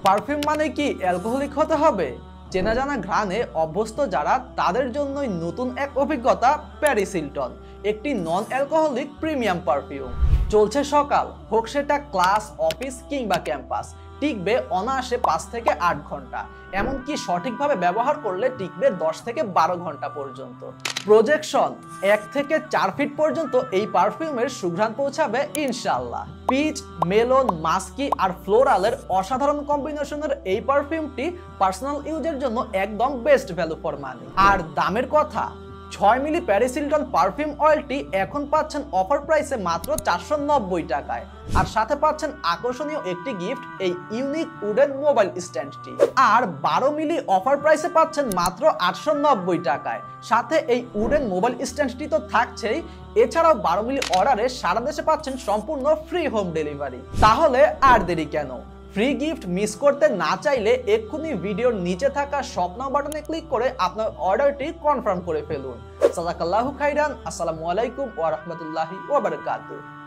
Perfume মানে কি alcoholic হতে হবে? চেনা জানা ঘ্রাণে অভ্যস্ত যারা তাদের জন্যই নতুন এক অভিজ্ঞতা প্যারিস হিলটন, একটি নন অ্যালকোহলিক প্রিমিয়াম পারফিউম। চলছে সকাল, হোক সেটা ক্লাস, অফিস কিংবা ক্যাম্পাস, টিকবে অনায়াসে 5 থেকে 8 ঘন্টা, এমনকি সঠিকভাবে ব্যবহার করলে টিকবে 10 থেকে 12 ঘন্টা পর্যন্ত। প্রজেকশন 1 থেকে 4 ফিট পর্যন্ত এই পারফিউমের সুঘ্রাণ পৌঁছাবে ইনশাআল্লাহ। পিচ, মেলন, মাস্কি আর ফ্লোরালের অসাধারণ কম্বিনেশনের এই পারফিউমটি পার্সোনাল ইউজের জন্য একদম বেস্ট ভ্যালু ফর মানি। আর দামের কথা, 6 মিলি প্যারিস হিলটন পারফিউম অয়েলটি এখন পাচ্ছেন অফার প্রাইসে মাত্র 490 টাকায়, আর সাথে পাচ্ছেন আকর্ষণীয় একটি গিফট, এই ইউনিক উডেন মোবাইল স্ট্যান্ডটি। আর 12 মিলি অফার প্রাইসে পাচ্ছেন মাত্র 890 টাকায়, সাথে এই উডেন মোবাইল স্ট্যান্ডটি তো থাকছেই, এছাড়াও 12 মিলি অর্ডারে সারা দেশে পাচ্ছেন সম্পূর্ণ ফ্রি হোম ডেলিভারি। তাহলে আর দেরি কেন? ফ্রি গিফট মিস করতে না চাইলে এক্ষুনি ভিডিওর নিচে থাকা শপ নাও বাটনে ক্লিক করে আপনার অর্ডারটি কনফার্ম করে ফেলুন। জাযাকাল্লাহু খাইরান। আসসালামু আলাইকুম ওয়া রাহমাতুল্লাহি ওয়া বারাকাতুহু।